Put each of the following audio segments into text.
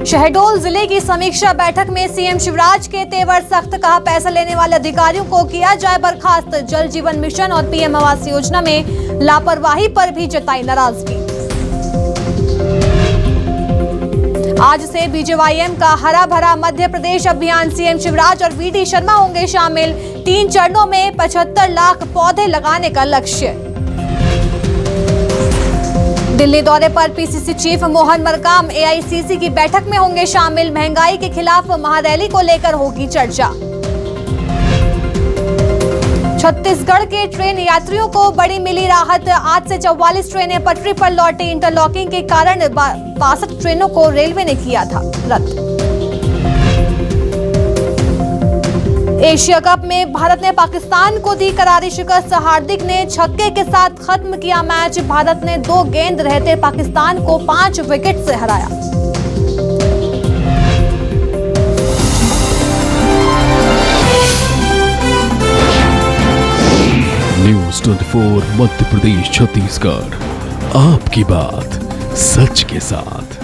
शहडोल जिले की समीक्षा बैठक में सीएम शिवराज के तेवर सख्त, कहा पैसा लेने वाले अधिकारियों को किया जाए बर्खास्त। जल जीवन मिशन और पीएम आवास योजना में लापरवाही पर भी जताई नाराजगी। आज से बीजेवाईएम का हरा भरा मध्य प्रदेश अभियान, सीएम शिवराज और वीडी शर्मा होंगे शामिल। 3 चरणों में 75 लाख पौधे लगाने का लक्ष्य। दिल्ली दौरे पर PCC chief Mohan Markam AICC की बैठक में होंगे शामिल। महंगाई के खिलाफ महारैली को लेकर होगी चर्चा। छत्तीसगढ़ के ट्रेन यात्रियों को बड़ी मिली राहत। आज से 44 ट्रेनें पटरी पर लौटी। इंटरलॉकिंग के कारण 62 ट्रेनों को रेलवे ने किया था रद्द। एशिया कप में भारत ने पाकिस्तान को दी करारी शिकस्त। हार्दिक ने छक्के के साथ खत्म किया मैच। भारत ने 2 गेंद रहते पाकिस्तान को 5 विकेट से हराया। न्यूज़ 24 मध्य प्रदेश छत्तीसगढ़, आपकी बात सच के साथ।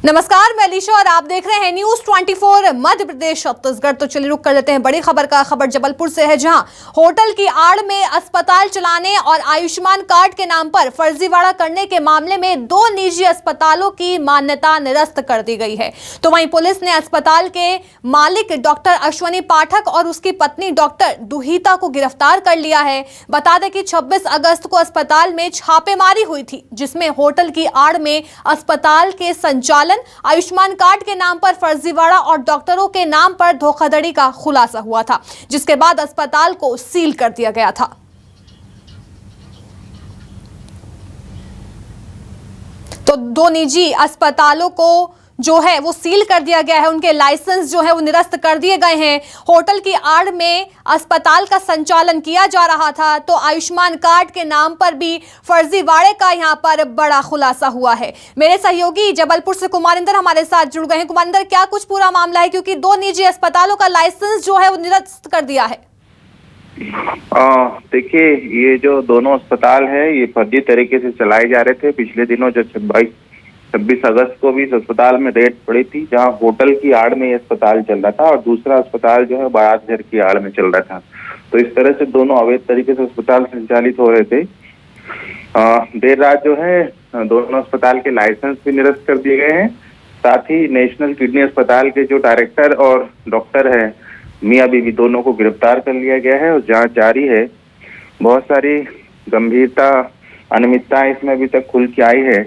नमस्कार, मैं अलीशा और आप देख रहे हैं न्यूज़ 24 मध्य प्रदेश छत्तीसगढ़। तो चलिए रुक कर लेते हैं बड़ी खबर का। खबर जबलपुर से है, जहां होटल की आड़ में अस्पताल चलाने और आयुष्मान कार्ड के नाम पर फर्जीवाड़ा करने के मामले में 2 निजी अस्पतालों की मान्यता निरस्त कर दी गई है। तो वहीं पुलिस ने अस्पताल के मालिक डॉक्टर अश्वनी पाठक और उसकी पत्नी डॉक्टर दुहिता को गिरफ्तार कर लिया है। बता दें कि 26 अगस्त को अस्पताल में छापेमारी हुई थी, जिसमें होटल की आड़ में अस्पताल के संचालन, आयुष्मान कार्ड के नाम पर फर्जीवाड़ा और डॉक्टरों के नाम पर धोखाधड़ी का खुलासा हुआ था, जिसके बाद अस्पताल को सील कर दिया गया था। तो 2 निजी अस्पतालों को जो है वो सील कर दिया गया है। उनके लाइसेंस जो है वो निरस्त कर दिए गए हैं। होटल की आड़ में अस्पताल का संचालन किया जा रहा था, तो आयुष्मान कार्ड के नाम पर भी फर्जीवाड़े का यहां पर बड़ा खुलासा हुआ है। मेरे सहयोगी जबलपुर से कुमारिंदर हमारे साथ जुड़ गए हैं। कुमारिंदर, क्या कुछ पूरा मामला है, क्योंकि 2 निजी अस्पतालों का लाइसेंस जो है वो निरस्त कर दिया है? देखिए, ये जो दोनों अस्पताल है ये फर्जी तरीके से चलाए जा रहे थे। पिछले दिनों जो 26 अगस्त को भी इस अस्पताल में रेड पड़ी थी, जहां होटल की आड़ में ये अस्पताल चल रहा था और दूसरा अस्पताल जो है बारातघर की आड़ में चल रहा था। तो इस तरह से दोनों अवैध तरीके से अस्पताल संचालित हो रहे थे। देर रात जो है दोनों अस्पताल के लाइसेंस भी निरस्त कर दिए गए हैं। साथ ही नेशनल किडनी अस्पताल के जो डायरेक्टर और डॉक्टर है मियां बीवी, दोनों को गिरफ्तार कर लिया गया है और जांच जारी है। बहुत सारी गंभीरता अनियमितताएं इसमें अभी तक खुल के आई है।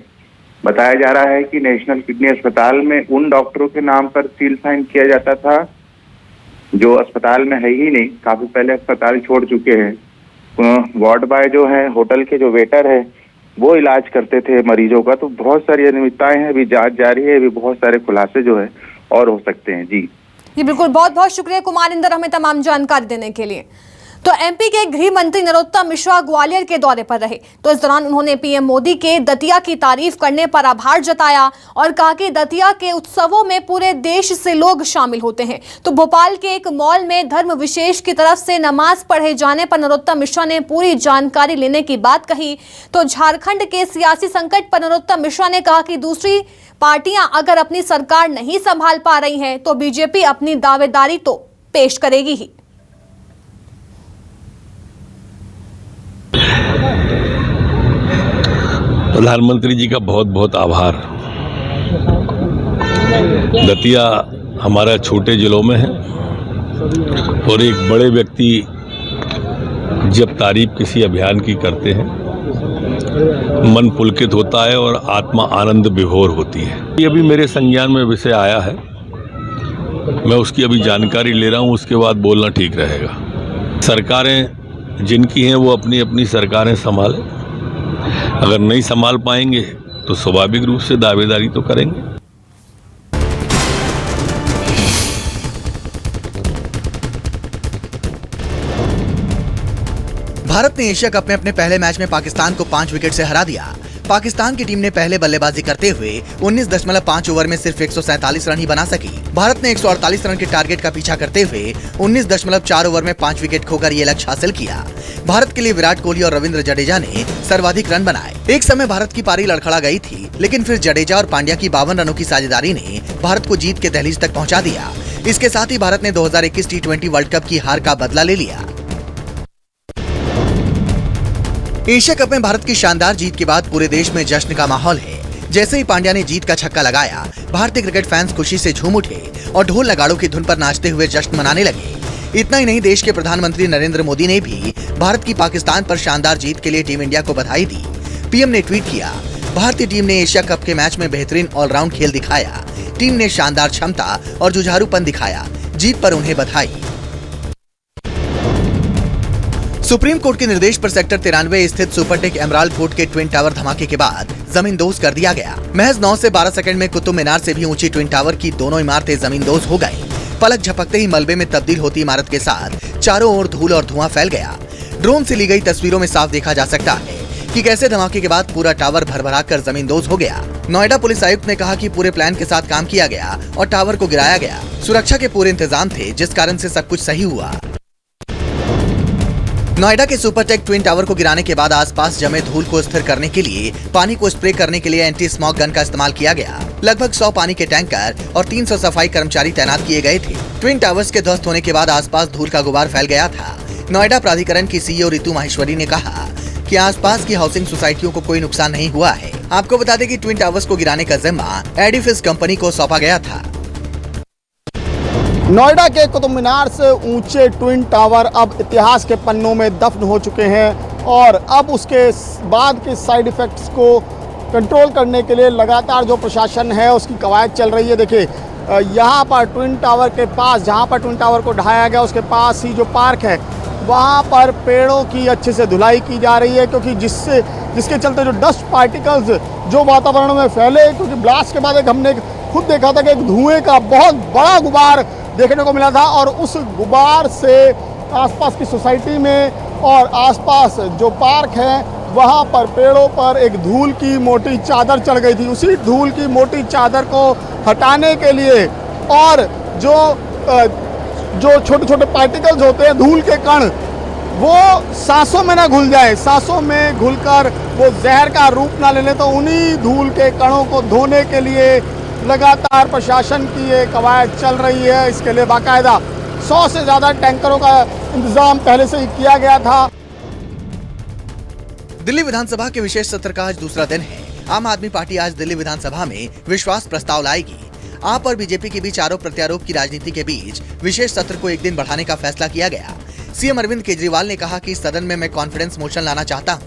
बताया जा रहा है कि नेशनल किडनी अस्पताल में उन डॉक्टरों के नाम पर सील साइन किया जाता था जो अस्पताल में है ही नहीं, काफी पहले अस्पताल छोड़ चुके हैं। वार्ड बॉय जो है, होटल के जो वेटर है, वो इलाज करते थे मरीजों का। तो बहुत सारी अनियमितताएं हैं, अभी जांच जारी है, अभी बहुत सारे खुलासे जो है और हो सकते हैं। जी बिल्कुल, बहुत बहुत शुक्रिया कुमारिंदर हमें तमाम जानकारी देने के लिए। तो एमपी के गृह मंत्री नरोत्तम मिश्रा ग्वालियर के दौरे पर रहे। तो इस दौरान उन्होंने पीएम मोदी के दतिया की तारीफ करने पर आभार जताया और कहा कि दतिया के उत्सवों में पूरे देश से लोग शामिल होते हैं। तो भोपाल के एक मॉल में धर्म विशेष की तरफ से नमाज पढ़े जाने पर नरोत्तम मिश्रा ने पूरी जानकारी लेने की बात कही। तो झारखंड के सियासी संकट पर नरोत्तम मिश्रा ने कहा कि दूसरी पार्टियां अगर अपनी सरकार नहीं संभाल पा रही हैं तो बीजेपी अपनी दावेदारी तो पेश करेगी ही। प्रधानमंत्री जी का बहुत बहुत आभार। दतिया हमारा छोटे जिलों में है और एक बड़े व्यक्ति जब तारीफ किसी अभियान की करते हैं, मन पुलकित होता है और आत्मा आनंद विभोर होती है। ये अभी मेरे संज्ञान में विषय आया है, मैं उसकी अभी जानकारी ले रहा हूँ, उसके बाद बोलना ठीक रहेगा। सरकारें जिनकी हैं वो अपनी अपनी सरकारें संभालें, अगर नहीं संभाल पाएंगे तो स्वाभाविक रूप से दावेदारी तो करेंगे। भारत ने एशिया कप में अपने पहले मैच में पाकिस्तान को 5 विकेट से हरा दिया। पाकिस्तान की टीम ने पहले बल्लेबाजी करते हुए 19.5 ओवर में सिर्फ 147 रन ही बना सकी। भारत ने 148 रन के टारगेट का पीछा करते हुए 19.4 ओवर में 5 विकेट खोकर ये लक्ष्य हासिल किया। भारत के लिए विराट कोहली और रविंद्र जडेजा ने सर्वाधिक रन बनाए। एक समय भारत की पारी लड़खड़ा गई थी, लेकिन फिर जडेजा और पांड्या की 52 रनों की साझेदारी ने भारत को जीत के दहलीज तक पहुंचा दिया। इसके साथ ही भारत ने 2021 T20 वर्ल्ड कप की हार का बदला ले लिया। एशिया कप में भारत की शानदार जीत के बाद पूरे देश में जश्न का माहौल है। जैसे ही पांड्या ने जीत का छक्का लगाया, भारतीय क्रिकेट फैंस खुशी से झूम उठे और ढोल नगाड़ों की धुन पर नाचते हुए जश्न मनाने लगे। इतना ही नहीं, देश के प्रधानमंत्री नरेंद्र मोदी ने भी भारत की पाकिस्तान पर शानदार जीत के लिए टीम इंडिया को बधाई दी। पीएम ने ट्वीट किया, भारतीय टीम ने एशिया कप के मैच में बेहतरीन ऑलराउंड खेल दिखाया। टीम ने शानदार क्षमता और जुझारूपन दिखाया। जीत पर उन्हें बधाई। सुप्रीम कोर्ट के निर्देश पर सेक्टर 93 स्थित सुपरटेक एमराल्ड फोर्ट के ट्विन टावर धमाके के बाद जमींदोज कर दिया गया। महज 9 से 12 सेकंड में कुतुब मीनार से भी ऊंची ट्विन टावर की दोनों इमारतें जमींदोज हो गई। पलक झपकते ही मलबे में तब्दील होती इमारत के साथ चारों ओर धूल और धुआं फैल गया। ड्रोन से ली गई तस्वीरों में साफ देखा जा सकता है कि कैसे धमाके के बाद पूरा टावर भरभरा कर जमींदोज हो गया। नोएडा पुलिस आयुक्त ने कहा कि पूरे प्लान के साथ काम किया गया और टावर को गिराया गया। सुरक्षा के पूरे इंतजाम थे, जिस कारण से सब कुछ सही हुआ। नोएडा के सुपरटेक ट्विन टावर को गिराने के बाद आसपास जमे धूल को स्थिर करने के लिए पानी को स्प्रे करने के लिए एंटी स्मॉग गन का इस्तेमाल किया गया। लगभग 100 पानी के टैंकर और 300 सफाई कर्मचारी तैनात किए गए थे। ट्विन टावर्स के ध्वस्त होने के बाद आसपास धूल का गुबार फैल गया था। नोएडा प्राधिकरण की सीईओ रितु माहेश्वरी ने कहा कि आसपास की हाउसिंग सोसाइटियों को कोई नुकसान नहीं हुआ है। आपको बता दें कि ट्विन टावर्स को गिराने का जिम्मा एडिफिस कंपनी को सौंपा गया था। नोएडा के कुतुब मीनार से ऊंचे ट्विन टावर अब इतिहास के पन्नों में दफन हो चुके हैं और अब उसके बाद के साइड इफ़ेक्ट्स को कंट्रोल करने के लिए लगातार जो प्रशासन है उसकी कवायद चल रही है। देखिए, यहाँ पर ट्विन टावर के पास, जहाँ पर ट्विन टावर को ढाया गया उसके पास ही जो पार्क है, वहाँ पर पेड़ों की अच्छे से धुलाई की जा रही है, क्योंकि जिसके चलते जो डस्ट पार्टिकल्स जो वातावरण में फैले, क्योंकि ब्लास्ट के बाद हमने खुद देखा था कि एक धुएं का बहुत बड़ा गुबार देखने को मिला था और उस गुबार से आसपास की सोसाइटी में और आसपास जो पार्क है वहाँ पर पेड़ों पर एक धूल की मोटी चादर चढ़ गई थी। उसी धूल की मोटी चादर को हटाने के लिए और जो छोटे छोटे पार्टिकल्स होते हैं, धूल के कण, वो सांसों में ना घुल जाए, सांसों में घुलकर वो जहर का रूप ना ले लें, तो उन्हीं धूल के कणों को धोने के लिए लगातार प्रशासन की ये कवायद चल रही है। इसके लिए बाकायदा 100 से ज़्यादा टैंकरों का इंतजाम पहले से ही किया गया था। दिल्ली विधानसभा के विशेष सत्र का आज दूसरा दिन है। आम आदमी पार्टी आज दिल्ली विधानसभा में विश्वास प्रस्ताव लाएगी। आप और बीजेपी के बीच आरोप प्रत्यारोप की राजनीति के बीच विशेष सत्र को एक दिन बढ़ाने का फैसला किया गया। सीएम अरविंद केजरीवाल ने कहा कि सदन में मैं कॉन्फिडेंस मोशन लाना चाहता हूँ,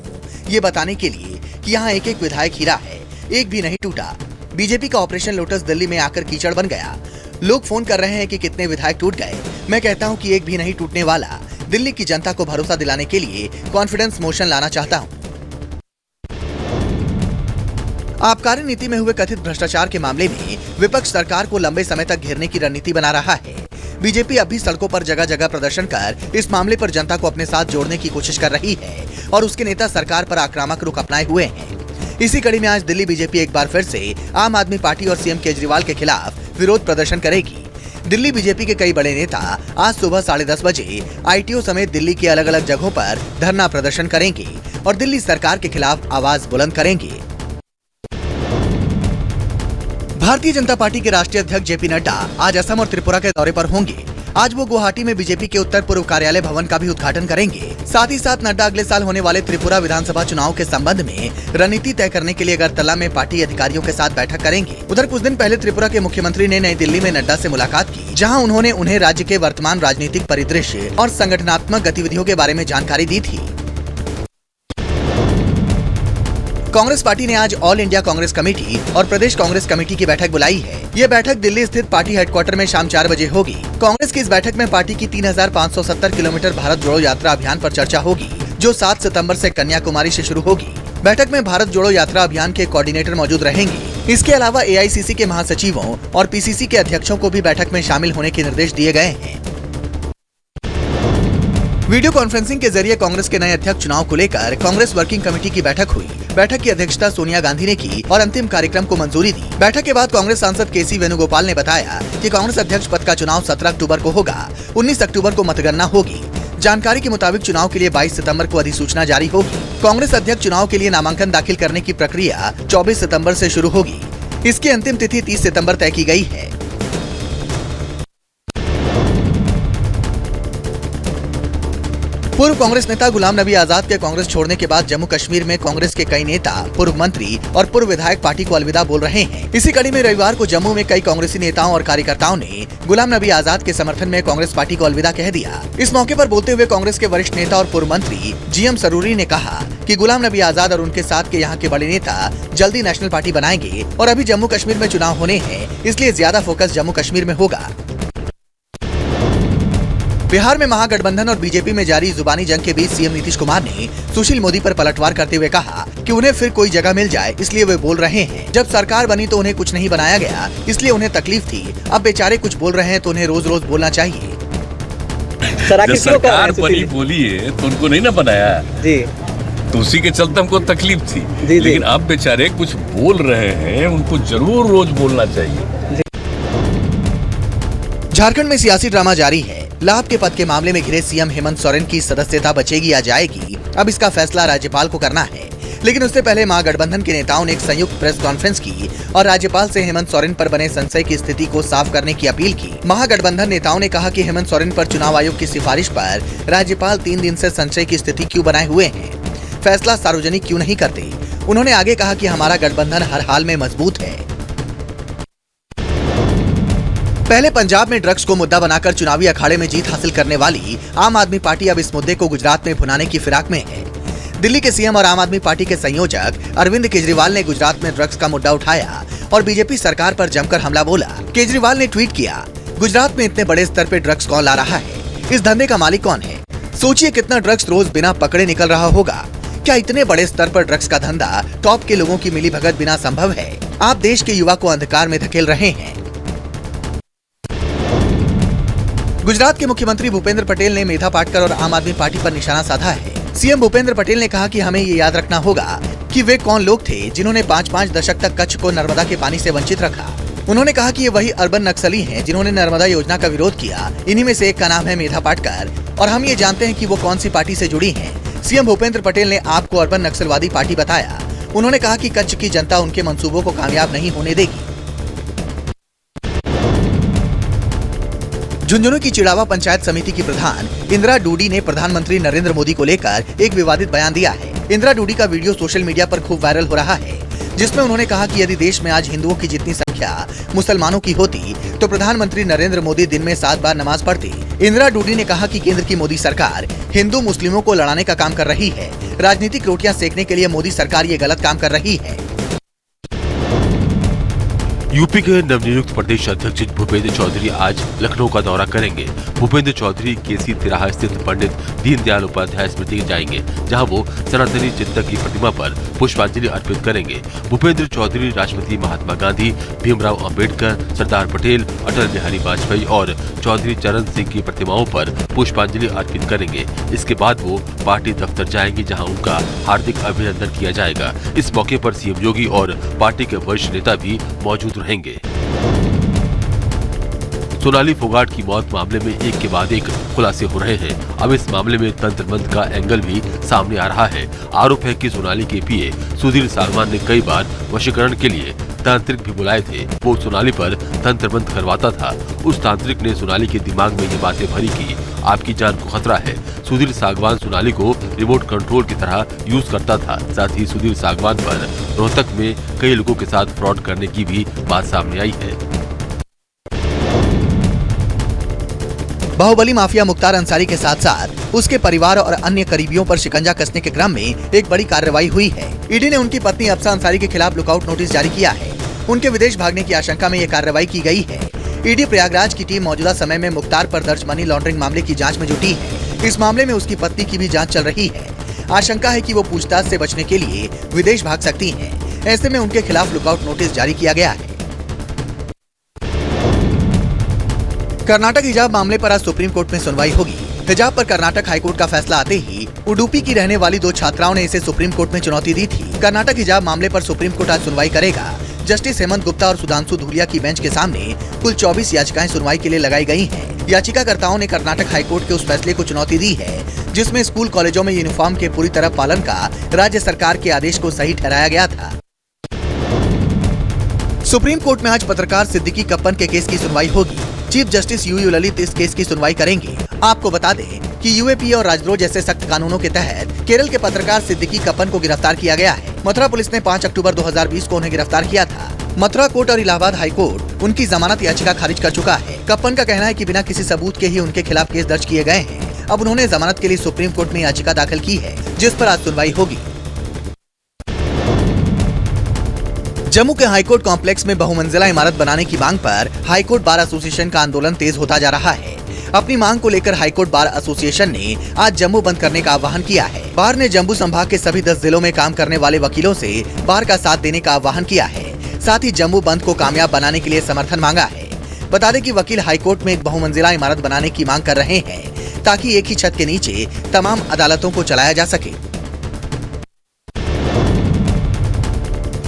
ये बताने के लिए कि यहाँ एक एक विधायक हीरा है, एक भी नहीं टूटा। बीजेपी का ऑपरेशन लोटस दिल्ली में आकर कीचड़ बन गया। लोग फोन कर रहे हैं कि कितने विधायक टूट गए। मैं कहता हूं कि एक भी नहीं टूटने वाला। दिल्ली की जनता को भरोसा दिलाने के लिए कॉन्फिडेंस मोशन लाना चाहता हूं। आबकारी नीति में हुए कथित भ्रष्टाचार के मामले में विपक्ष सरकार को लंबे समय तक घेरने की रणनीति बना रहा है। बीजेपी अब भी सड़कों पर जगह जगह प्रदर्शन कर इस मामले पर जनता को अपने साथ जोड़ने की कोशिश कर रही है और उसके नेता सरकार पर आक्रामक रुख अपनाए हुए हैं। इसी कड़ी में आज दिल्ली बीजेपी एक बार फिर से आम आदमी पार्टी और सीएम केजरीवाल के खिलाफ विरोध प्रदर्शन करेगी। दिल्ली बीजेपी के कई बड़े नेता आज सुबह 10:30 बजे आईटीओ समेत दिल्ली की अलग अलग जगहों पर धरना प्रदर्शन करेंगे और दिल्ली सरकार के खिलाफ आवाज बुलंद करेंगे। भारतीय जनता पार्टी के राष्ट्रीय अध्यक्ष जेपी नड्डा आज असम और त्रिपुरा के दौरे पर होंगे। आज वो गुवाहाटी में बीजेपी के उत्तर पूर्व कार्यालय भवन का भी उद्घाटन करेंगे। साथ ही साथ नड्डा अगले साल होने वाले त्रिपुरा विधानसभा चुनाव के संबंध में रणनीति तय करने के लिए अगरतला में पार्टी अधिकारियों के साथ बैठक करेंगे। उधर कुछ दिन पहले त्रिपुरा के मुख्यमंत्री ने नई दिल्ली में नड्डा से मुलाकात की, जहां उन्होंने उन्हें राज्य के वर्तमान राजनीतिक परिदृश्य और संगठनात्मक गतिविधियों के बारे में जानकारी दी थी। कांग्रेस पार्टी ने आज ऑल इंडिया कांग्रेस कमेटी और प्रदेश कांग्रेस कमेटी की बैठक बुलाई है। ये बैठक दिल्ली स्थित पार्टी हेडक्वार्टर में शाम 4 बजे होगी। कांग्रेस की इस बैठक में पार्टी की 3570 किलोमीटर भारत जोड़ो यात्रा अभियान पर चर्चा होगी, जो 7 सितंबर से कन्याकुमारी से शुरू होगी। बैठक में भारत जोड़ो यात्रा अभियान के कोऑर्डिनेटर मौजूद रहेंगे। इसके अलावा एआईसीसी के महासचिवों और पीसीसी के अध्यक्षों को भी बैठक में शामिल होने के निर्देश दिए गए हैं। वीडियो कॉन्फ्रेंसिंग के जरिए कांग्रेस के नए अध्यक्ष चुनाव को लेकर कांग्रेस वर्किंग कमेटी की बैठक हुई। बैठक की अध्यक्षता सोनिया गांधी ने की और अंतिम कार्यक्रम को मंजूरी दी। बैठक के बाद कांग्रेस सांसद केसी वेणुगोपाल ने बताया कि कांग्रेस अध्यक्ष पद का चुनाव 17 अक्टूबर को होगा। 19 अक्टूबर को मतगणना होगी। जानकारी के मुताबिक चुनाव के लिए 22 सितंबर को अधिसूचना जारी होगी। कांग्रेस अध्यक्ष चुनाव के लिए नामांकन दाखिल करने की प्रक्रिया 24 सितंबर से शुरू होगी। इसकी अंतिम तिथि 30 सितंबर तय की गई है। पूर्व कांग्रेस नेता गुलाम नबी आजाद के कांग्रेस छोड़ने के बाद जम्मू कश्मीर में कांग्रेस के कई नेता, पूर्व मंत्री और पूर्व विधायक पार्टी को अलविदा बोल रहे हैं। इसी कड़ी में रविवार को जम्मू में कई कांग्रेसी नेताओं और कार्यकर्ताओं ने गुलाम नबी आजाद के समर्थन में कांग्रेस पार्टी को अलविदा कह दिया। इस मौके पर बोलते हुए कांग्रेस के वरिष्ठ नेता और पूर्व मंत्री GM सरूरी ने कहा कि गुलाम नबी आजाद और उनके साथ के यहाँ के बड़े नेता जल्दी नेशनल पार्टी बनाएंगे और अभी जम्मू कश्मीर में चुनाव होने हैं, इसलिए ज्यादा फोकस जम्मू कश्मीर में होगा। बिहार में महागठबंधन और बीजेपी में जारी जुबानी जंग के बीच सीएम नीतीश कुमार ने सुशील मोदी पर पलटवार करते हुए कहा कि उन्हें फिर कोई जगह मिल जाए, इसलिए वे बोल रहे हैं। जब सरकार बनी तो उन्हें कुछ नहीं बनाया गया, इसलिए उन्हें तकलीफ थी। अब बेचारे कुछ बोल रहे हैं तो उन्हें रोज रोज बोलना चाहिए। जब सरकार बनी बोली है तो उनको नहीं ना बनाया जी, तो उसी के चलते हमको तकलीफ थी जी, लेकिन अब बेचारे कुछ बोल रहे हैं, उनको जरूर रोज बोलना चाहिए। झारखंड में सियासी ड्रामा जारी है। लाभ के पद के मामले में घिरे सीएम हेमंत सोरेन की सदस्यता बचेगी या जाएगी, अब इसका फैसला राज्यपाल को करना है। लेकिन उससे पहले महागठबंधन के नेताओं ने एक संयुक्त प्रेस कॉन्फ्रेंस की और राज्यपाल से हेमंत सोरेन पर बने संशय की स्थिति को साफ करने की अपील की। महागठबंधन नेताओं ने कहा कि हेमंत सोरेन पर चुनाव आयोग की सिफारिश पर राज्यपाल 3 दिन से संशय की स्थिति क्यों बनाए हुए हैं, फैसला सार्वजनिक क्यों नहीं करते। उन्होंने आगे कहा कि हमारा गठबंधन हर हाल में मजबूत है। पहले पंजाब में ड्रग्स को मुद्दा बनाकर चुनावी अखाड़े में जीत हासिल करने वाली आम आदमी पार्टी अब इस मुद्दे को गुजरात में भुनाने की फिराक में है। दिल्ली के सीएम और आम आदमी पार्टी के संयोजक अरविंद केजरीवाल ने गुजरात में ड्रग्स का मुद्दा उठाया और बीजेपी सरकार पर जमकर हमला बोला। केजरीवाल ने ट्वीट किया, गुजरात में इतने बड़े स्तर पे ड्रग्स कौन ला रहा है, इस धंधे का मालिक कौन है, सोचिए कितना ड्रग्स रोज बिना पकड़े निकल रहा होगा। क्या इतने बड़े स्तर पर ड्रग्स का धंधा टॉप के लोगों की मिलीभगत बिना संभव है? आप देश के युवा को अंधकार में धकेल रहे हैं। गुजरात के मुख्यमंत्री भूपेंद्र पटेल ने मेधा पाटकर और आम आदमी पार्टी पर निशाना साधा है। सीएम भूपेंद्र पटेल ने कहा कि हमें ये याद रखना होगा कि वे कौन लोग थे जिन्होंने 5-5 दशक तक कच्छ को नर्मदा के पानी से वंचित रखा। उन्होंने कहा कि ये वही अर्बन नक्सली हैं जिन्होंने नर्मदा योजना का विरोध किया। इन्हीं में से एक का नाम है मेधा पाटकर और हम ये जानते हैं कि वो कौन सी पार्टी से जुड़ी हैं। सीएम भूपेंद्र पटेल ने आपको अर्बन नक्सलवादी पार्टी बताया। उन्होंने कहा कि कच्छ की जनता उनके मंसूबों को कामयाब नहीं होने देगी। झुंझुनू की चिड़ावा पंचायत समिति की प्रधान इंदिरा डूडी ने प्रधानमंत्री नरेंद्र मोदी को लेकर एक विवादित बयान दिया है। इंदिरा डूडी का वीडियो सोशल मीडिया पर खूब वायरल हो रहा है, जिसमें उन्होंने कहा कि यदि देश में आज हिंदुओं की जितनी संख्या मुसलमानों की होती तो प्रधानमंत्री नरेंद्र मोदी दिन में 7 बार नमाज पढ़ती। इंदिरा डूडी ने कहा कि केंद्र की मोदी सरकार हिंदू मुस्लिमों को लड़ाने का काम कर रही है। राजनीतिक रोटियां सेकने के लिए मोदी सरकार ये गलत काम कर रही है। यूपी के नवनियुक्त प्रदेश अध्यक्ष भूपेंद्र चौधरी आज लखनऊ का दौरा करेंगे। भूपेंद्र चौधरी केसी तिराहा स्थित पंडित दीनदयाल उपाध्याय स्मृति जाएंगे, जहां वो सनातनी चिंतक की प्रतिमा पर पुष्पांजलि अर्पित करेंगे। भूपेंद्र चौधरी राष्ट्रपति महात्मा गांधी, भीमराव अंबेडकर, सरदार पटेल, अटल बिहारी वाजपेयी और चौधरी चरण सिंह की प्रतिमाओं पर पुष्पांजलि अर्पित करेंगे। इसके बाद वो पार्टी दफ्तर जाएंगे, जहाँ उनका हार्दिक अभिनंदन किया जाएगा। इस मौके पर सीएम योगी और पार्टी के वरिष्ठ नेता भी मौजूद रहेंगे। सोनाली फोगाट की मौत मामले में एक के बाद एक खुलासे हो रहे हैं। अब इस मामले में तंत्र मंत्र का एंगल भी सामने आ रहा है। आरोप है कि सोनाली के पीए सुधीर सागवान ने कई बार वशीकरण के लिए तांत्रिक भी बुलाए थे। वो सोनाली पर तंत्र मंत्र करवाता था। उस तांत्रिक ने सोनाली के दिमाग में ये बातें भरी कि आपकी जान को खतरा है। सुधीर सागवान सोनाली को रिमोट कंट्रोल की तरह यूज करता था। साथ ही सुधीर सागवान पर रोहतक में कई लोगों के साथ फ्रॉड करने की भी बात सामने आई है। बाहुबली माफिया मुख्तार अंसारी के साथ साथ उसके परिवार और अन्य करीबियों पर शिकंजा कसने के क्रम में एक बड़ी कार्रवाई हुई है। ईडी ने उनकी पत्नी अफसा अंसारी के खिलाफ लुकआउट नोटिस जारी किया है। उनके विदेश भागने की आशंका में यह कार्रवाई की गई है। ईडी प्रयागराज की टीम मौजूदा समय में मुख्तार पर दर्ज मनी लॉन्ड्रिंग मामले की जांच में जुटी है। इस मामले में उसकी पत्नी की भी जांच चल रही है। आशंका है कि वो पूछताछ से बचने के लिए विदेश भाग सकती हैं। ऐसे में उनके खिलाफ लुकआउट नोटिस जारी किया गया है। कर्नाटक हिजाब मामले पर आज सुप्रीम कोर्ट में सुनवाई होगी। हिजाब पर कर्नाटक हाईकोर्ट का फैसला आते ही उडुपी की रहने वाली 2 छात्राओं ने इसे सुप्रीम कोर्ट में चुनौती दी थी। कर्नाटक हिजाब मामले पर सुप्रीम कोर्ट आज सुनवाई करेगा। जस्टिस हेमंत गुप्ता और सुधांशु धूलिया की बेंच के सामने कुल 24 याचिकाएं सुनवाई के लिए लगाई गई हैं। याचिकाकर्ताओं ने कर्नाटक हाईकोर्ट के उस फैसले को चुनौती दी है जिसमें स्कूल कॉलेजों में यूनिफॉर्म के पूरी तरह पालन का राज्य सरकार के आदेश को सही ठहराया गया था। सुप्रीम कोर्ट में आज पत्रकार सिद्दीकी कप्पन के केस की सुनवाई होगी। चीफ जस्टिस यूयू ललित इस केस की सुनवाई करेंगे। आपको बता दें कि यूएपी और राजद्रोह जैसे सख्त कानूनों के तहत केरल के पत्रकार सिद्दीकी कप्पन को गिरफ्तार किया गया है। मथुरा पुलिस ने 5 अक्टूबर 2020 को उन्हें गिरफ्तार किया था। मथुरा कोर्ट और इलाहाबाद हाई कोर्ट उनकी जमानत याचिका खारिज कर चुका है। कप्पन का कहना है कि बिना किसी सबूत के ही उनके खिलाफ केस दर्ज किए गए हैं। अब उन्होंने जमानत के लिए सुप्रीम कोर्ट में याचिका दाखिल की है जिस पर आज सुनवाई होगी। जम्मू के हाईकोर्ट कॉम्प्लेक्स में बहुमंजिला इमारत बनाने की मांग पर हाईकोर्ट बार एसोसिएशन का आंदोलन तेज होता जा रहा है। अपनी मांग को लेकर हाईकोर्ट बार एसोसिएशन ने आज जम्मू बंद करने का आह्वान किया है। बार ने जम्मू संभाग के सभी 10 जिलों में काम करने वाले वकीलों से बार का साथ देने का आह्वान किया है। साथ ही जम्मू बंद को कामयाब बनाने के लिए समर्थन मांगा है। बता दें कि वकील हाईकोर्ट में एक बहुमंजिला इमारत बनाने की मांग कर रहे हैं ताकि एक ही छत के नीचे तमाम अदालतों को चलाया जा सके।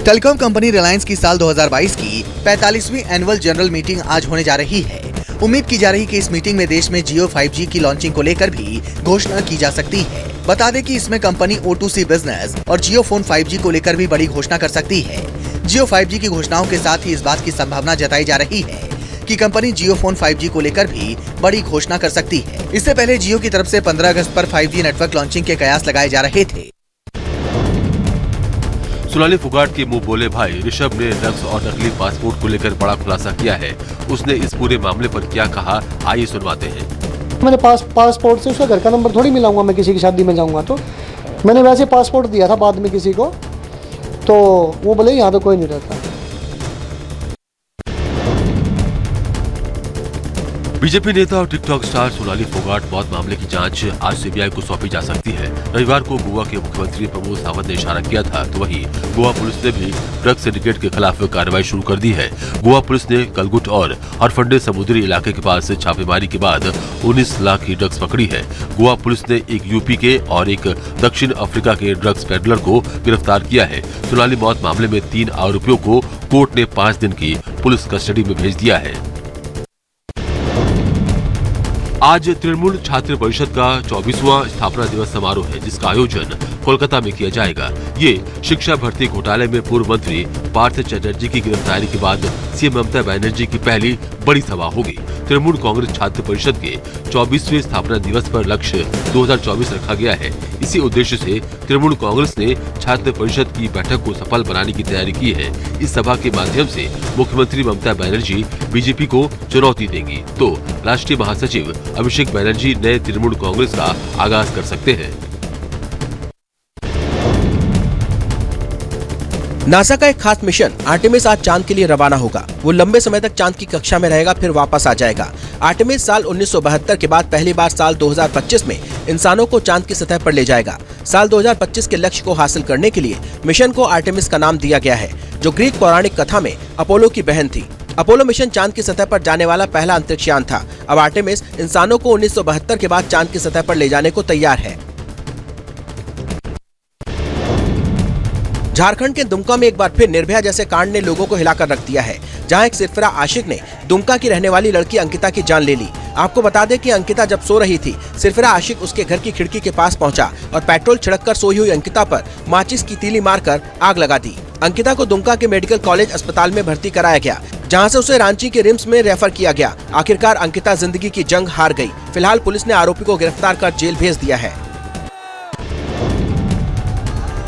टेलीकॉम कंपनी रिलायंस की साल 2022 की 45वीं एनुअल जनरल मीटिंग आज होने जा रही है। उम्मीद की जा रही कि इस मीटिंग में देश में जियो 5G की लॉन्चिंग को लेकर भी घोषणा की जा सकती है। बता दें कि इसमें कंपनी O2C बिजनेस और जियो फोन 5G को लेकर भी बड़ी घोषणा कर सकती है। जियो 5G की घोषणाओं के साथ ही इस बात की संभावना जताई जा रही है कि कंपनी जियो फोन 5G को लेकर भी बड़ी घोषणा कर सकती है। इससे पहले जियो की तरफ से 15 अगस्त पर 5G नेटवर्क लॉन्चिंग के कयास लगाए जा रहे थे। सोनाली फोगाट के मुंह बोले भाई ऋषभ ने ड्रग्स और नकली पासपोर्ट को लेकर बड़ा खुलासा किया है। उसने इस पूरे मामले पर क्या कहा, आइए सुनवाते हैं। मैंने पासपोर्ट से उसका घर का नंबर थोड़ी मिलाऊंगा, मैं किसी की शादी में जाऊंगा तो मैंने वैसे पासपोर्ट दिया था बाद में किसी को, तो वो बोले यहाँ तो कोई नहीं रहता। बीजेपी नेता और टिकटॉक स्टार सोनाली फोगाट मौत मामले की जांच आज सीबीआई को सौंपी जा सकती है। रविवार को गोवा के मुख्यमंत्री प्रमोद सावंत ने इशारा किया था, तो वहीं गोवा पुलिस ने भी ड्रग्स सिंडिकेट के खिलाफ कार्रवाई शुरू कर दी है। गोवा पुलिस ने कलगुट और हरफंडे समुद्री इलाके के पास छापेमारी के बाद 19 लाख की ड्रग्स पकड़ी है। गोवा पुलिस ने एक यूपी के और एक दक्षिण अफ्रीका के ड्रग्स पेडलर को गिरफ्तार किया है। सोनाली मौत मामले में 3 आरोपियों को कोर्ट ने 5 दिन की पुलिस कस्टडी में भेज दिया है। आज तृणमूल छात्र परिषद का 24वां स्थापना दिवस समारोह है, जिसका आयोजन कोलकाता में किया जाएगा। ये शिक्षा भर्ती घोटाले में पूर्व मंत्री पार्थ चटर्जी की गिरफ्तारी के बाद सीएम ममता बनर्जी की पहली बड़ी सभा होगी। तृणमूल कांग्रेस छात्र परिषद के 24वें स्थापना दिवस पर लक्ष्य 2024 रखा गया है। इसी उद्देश्य से तृणमूल कांग्रेस ने छात्र परिषद की बैठक को सफल बनाने की तैयारी की है। इस सभा के माध्यम से मुख्यमंत्री ममता बनर्जी बीजेपी को चुनौती देंगी, तो राष्ट्रीय महासचिव अभिषेक बनर्जी नए तृणमूल कांग्रेस का आगाज कर सकते हैं। नासा का एक खास मिशन आर्टेमिस आज चांद के लिए रवाना होगा। वो लंबे समय तक चांद की कक्षा में रहेगा, फिर वापस आ जाएगा। आर्टेमिस साल 1972 के बाद पहली बार साल 2025 में इंसानों को चांद की सतह पर ले जाएगा। साल 2025 के लक्ष्य को हासिल करने के लिए मिशन को आर्टेमिस का नाम दिया गया है, जो ग्रीक पौराणिक कथा में अपोलो की बहन थी। अपोलो मिशन चांद की सतह पर जाने वाला पहला अंतरिक्ष यान था। अब आर्टेमिस इंसानों को 1972 के बाद चांद की सतह पर ले जाने को तैयार है। झारखंड के दुमका में एक बार फिर निर्भया जैसे कांड ने लोगों को हिलाकर रख दिया है, जहां एक सिरफिरा आशिक ने दुमका की रहने वाली लड़की अंकिता की जान ले ली। आपको बता दें कि अंकिता जब सो रही थी, सिरफिरा आशिक उसके घर की खिड़की के पास पहुंचा और पेट्रोल छिड़ककर सोई हुई अंकिता पर माचिस की तीली मारकर आग लगा दी। अंकिता को दुमका के मेडिकल कॉलेज अस्पताल में भर्ती कराया गया, जहां से उसे रांची के रिम्स में रेफर किया गया। आखिरकार अंकिता जिंदगी की जंग हार गई। फिलहाल पुलिस ने आरोपी को गिरफ्तार कर जेल भेज दिया है।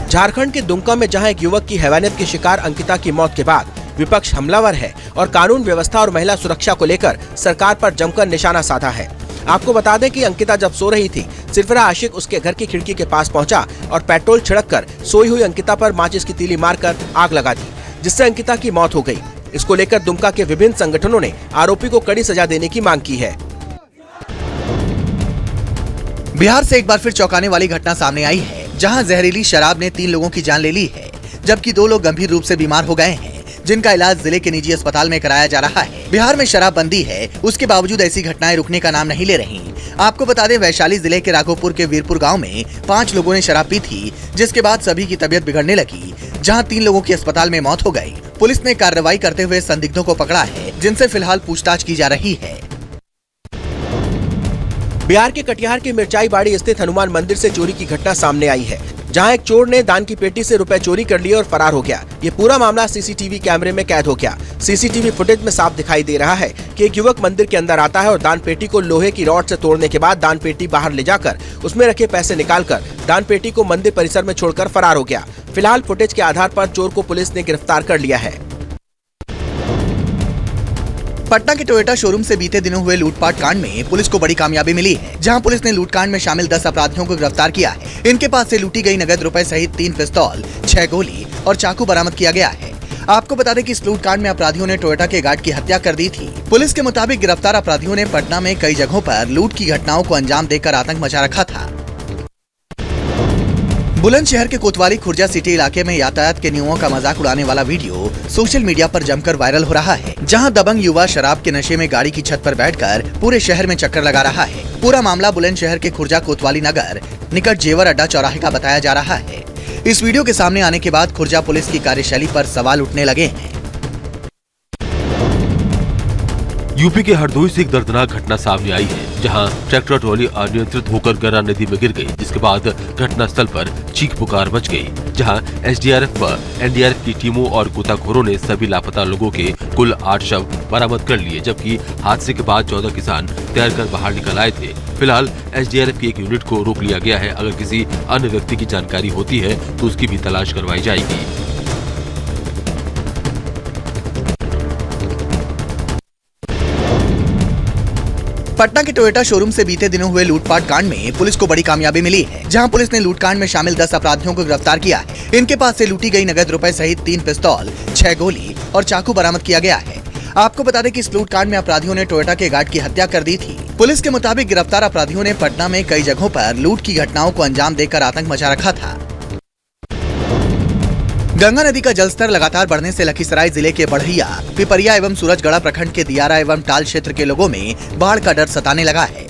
झारखंड के दुमका में जहां एक युवक की हैवानियत के शिकार अंकिता की मौत के बाद विपक्ष हमलावर है और कानून व्यवस्था और महिला सुरक्षा को लेकर सरकार पर जमकर निशाना साधा है। आपको बता दें कि अंकिता जब सो रही थी, सिरफिरा आशिक उसके घर की खिड़की के पास पहुंचा और पेट्रोल छिड़ककर सोई हुई अंकिता पर माचिस की तीली मारकर आग लगा दी, जिससे अंकिता की मौत हो गई। इसको लेकर दुमका के विभिन्न संगठनों ने आरोपी को कड़ी सजा देने की मांग की है। बिहार से एक बार फिर चौंकाने वाली घटना सामने आई है, जहां जहरीली शराब ने 3 लोगों की जान ले ली है, जबकि 2 लोग गंभीर रूप से बीमार हो गए हैं। जिनका इलाज जिले के निजी अस्पताल में कराया जा रहा है। बिहार में शराबबंदी है, उसके बावजूद ऐसी घटनाएं रुकने का नाम नहीं ले रही। आपको बता दें, वैशाली जिले के राघोपुर के वीरपुर गाँव में 5 लोगों ने शराब पी थी, जिसके बाद सभी की तबीयत बिगड़ने लगी, जहाँ 3 लोगों की अस्पताल में मौत हो गयी। पुलिस ने कार्रवाई करते हुए संदिग्धों को पकड़ा है, जिनसे फिलहाल पूछताछ की जा रही है। बिहार के कटिहार के मिर्चाई बाड़ी स्थित हनुमान मंदिर से चोरी की घटना सामने आई है, जहां एक चोर ने दान की पेटी से रुपए चोरी कर लिए और फरार हो गया। ये पूरा मामला सीसीटीवी कैमरे में कैद हो गया। सीसीटीवी फुटेज में साफ दिखाई दे रहा है कि एक युवक मंदिर के अंदर आता है और दान पेटी को लोहे की रॉड से तोड़ने के बाद दान पेटी बाहर ले जाकर उसमें रखे पैसे निकालकर दान पेटी को मंदिर परिसर में छोड़कर फरार हो गया। फिलहाल फुटेज के आधार पर चोर को पुलिस ने गिरफ्तार कर लिया है। पटना के टोयोटा शोरूम से बीते दिनों हुए लूटपाट कांड में पुलिस को बड़ी कामयाबी मिली है, जहां पुलिस ने लूटकांड में शामिल 10 अपराधियों को गिरफ्तार किया है। इनके पास से लूटी गई नगद रुपए सहित 3 पिस्तौल, 6 गोली और चाकू बरामद किया गया है। आपको बता दें कि इस लूटकांड में अपराधियों ने टोयोटा के गार्ड की हत्या कर दी थी। पुलिस के मुताबिक गिरफ्तार अपराधियों ने पटना में कई जगहों पर लूट की घटनाओं को अंजाम देकर आतंक मचा रखा था। बुलंदशहर के कोतवाली खुर्जा सिटी इलाके में यातायात के नियमों का मजाक उड़ाने वाला वीडियो सोशल मीडिया पर जमकर वायरल हो रहा है, जहां दबंग युवा शराब के नशे में गाड़ी की छत पर बैठकर पूरे शहर में चक्कर लगा रहा है। पूरा मामला बुलंदशहर के खुर्जा कोतवाली नगर निकट जेवर अड्डा चौराहे का बताया जा रहा है। इस वीडियो के सामने आने के बाद खुर्जा पुलिस की कार्यशैली पर सवाल उठने लगे हैं। यूपी के हरदोई से एक दर्दनाक घटना सामने आई है, जहां ट्रैक्टर ट्रॉली अनियंत्रित होकर गरा नदी में गिर गई, जिसके बाद घटनास्थल पर चीख पुकार मच गई, जहां एसडीआरएफ व एनडीआरएफ की टीमों और गोताखोरों ने सभी लापता लोगों के कुल 8 शव बरामद कर लिए, जबकि हादसे के बाद 14 किसान तैरकर बाहर निकल आए थे। फिलहाल एसडीआरएफ की एक यूनिट को रोक लिया गया है। अगर किसी अन्य व्यक्ति की जानकारी होती है तो उसकी भी तलाश करवाई जाएगी। पटना के टोयोटा शोरूम से बीते दिनों हुए लूटपाट कांड में पुलिस को बड़ी कामयाबी मिली है, जहां पुलिस ने लूटकांड में शामिल 10 अपराधियों को गिरफ्तार किया है। इनके पास से लूटी गई नगद रुपए सहित 3 पिस्तौल, 6 गोली और चाकू बरामद किया गया है। आपको बता दें कि इस लूटकांड में अपराधियों ने टोयोटा के गार्ड की हत्या कर दी थी। पुलिस के मुताबिक गिरफ्तार अपराधियों ने पटना में कई जगहों पर लूट की घटनाओं को अंजाम देकर आतंक मचा रखा था। गंगा नदी का जलस्तर लगातार बढ़ने से लखीसराय जिले के बढ़ैया, पिपरिया एवं सूरजगढ़ा प्रखंड के दियारा एवं टाल क्षेत्र के लोगों में बाढ़ का डर सताने लगा है।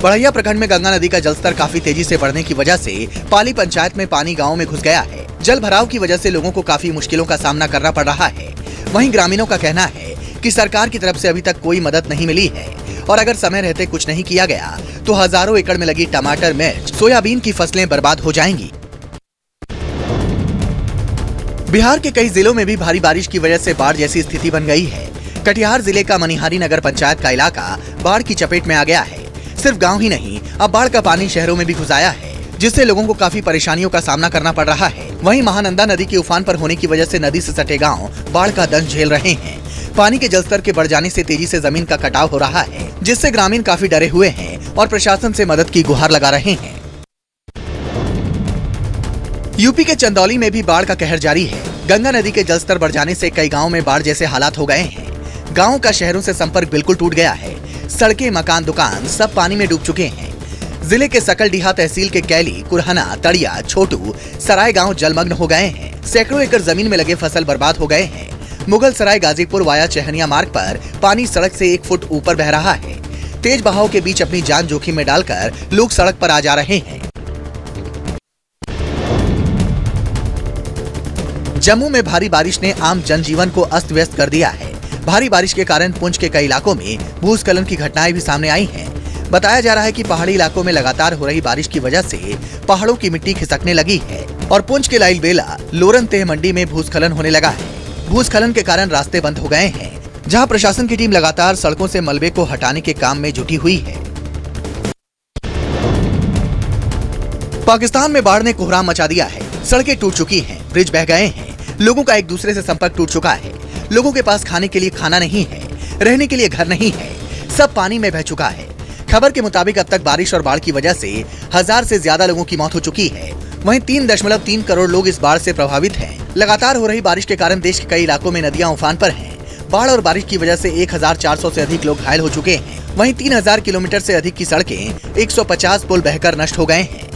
बढ़ैया प्रखंड में गंगा नदी का जलस्तर काफी तेजी से बढ़ने की वजह से पाली पंचायत में पानी गाँव में घुस गया है। जल भराव की वजह से लोगों को काफी मुश्किलों का सामना करना पड़ रहा है। वहीं ग्रामीणों का कहना है कि सरकार की तरफ से अभी तक कोई मदद नहीं मिली है और अगर समय रहते कुछ नहीं किया गया तो हजारों एकड़ में लगी टमाटर, मिर्च, सोयाबीन की फसलें बर्बाद हो जाएंगी। बिहार के कई जिलों में भी भारी बारिश की वजह से बाढ़ जैसी स्थिति बन गई है। कटिहार जिले का मनिहारी नगर पंचायत का इलाका बाढ़ की चपेट में आ गया है। सिर्फ गांव ही नहीं, अब बाढ़ का पानी शहरों में भी घुस आया है, जिससे लोगों को काफी परेशानियों का सामना करना पड़ रहा है। वहीं महानंदा नदी के उफान पर होने की वजह से नदी से सटे गाँव बाढ़ का दंश झेल रहे हैं। पानी के जलस्तर के बढ़ जाने से तेजी से जमीन का कटाव हो रहा है, जिससे ग्रामीण काफी डरे हुए हैं और प्रशासन से मदद की गुहार लगा रहे हैं। यूपी के चंदौली में भी बाढ़ का कहर जारी है। गंगा नदी के जलस्तर बढ़ जाने से कई गांवों में बाढ़ जैसे हालात हो गए हैं। गांव का शहरों से संपर्क बिल्कुल टूट गया है। सड़कें, मकान, दुकान सब पानी में डूब चुके हैं। जिले के सकलडीहा तहसील के कैली, कुरहना, तड़िया, छोटू, सराय गांव जलमग्न हो गए हैं। सैकड़ों एकड़ जमीन में लगे फसल बर्बाद हो गए हैं। मुगल सराय गाजीपुर वाया चहनिया मार्ग पर पानी सड़क से 1 फुट ऊपर बह रहा है। तेज बहाव के बीच अपनी जान जोखिम में डालकर लोग सड़क पर आ जा रहे हैं। जम्मू में भारी बारिश ने आम जनजीवन को अस्त व्यस्त कर दिया है। भारी बारिश के कारण पुंछ के कई इलाकों में भूस्खलन की घटनाएं भी सामने आई हैं। बताया जा रहा है कि पहाड़ी इलाकों में लगातार हो रही बारिश की वजह से पहाड़ों की मिट्टी खिसकने लगी है और पुंछ के लाइलबेला, लोरन तेह मंडी में भूस्खलन होने लगा है। भूस्खलन के कारण रास्ते बंद हो गए हैं, जहां प्रशासन की टीम लगातार सड़कों से मलबे को हटाने के काम में जुटी हुई है। पाकिस्तान में बाढ़ ने कोहराम मचा दिया है। सड़कें टूट चुकी हैं, ब्रिज बह गए हैं, लोगों का एक दूसरे से संपर्क टूट चुका है। लोगों के पास खाने के लिए खाना नहीं है, रहने के लिए घर नहीं है, सब पानी में बह चुका है। खबर के मुताबिक अब तक बारिश और बाढ़ की वजह से 1000 से ज्यादा लोगों की मौत हो चुकी है। वहीं 3.3 करोड़ लोग इस बाढ़ से प्रभावित हैं। लगातार हो रही बारिश के कारण देश के कई इलाकों में नदियां उफान पर हैं। बाढ़ और बारिश की वजह से 1400 से अधिक लोग घायल हो चुके हैं। वहीं 3000 किलोमीटर से अधिक की सड़कें, 150 पुल बहकर नष्ट हो गए हैं।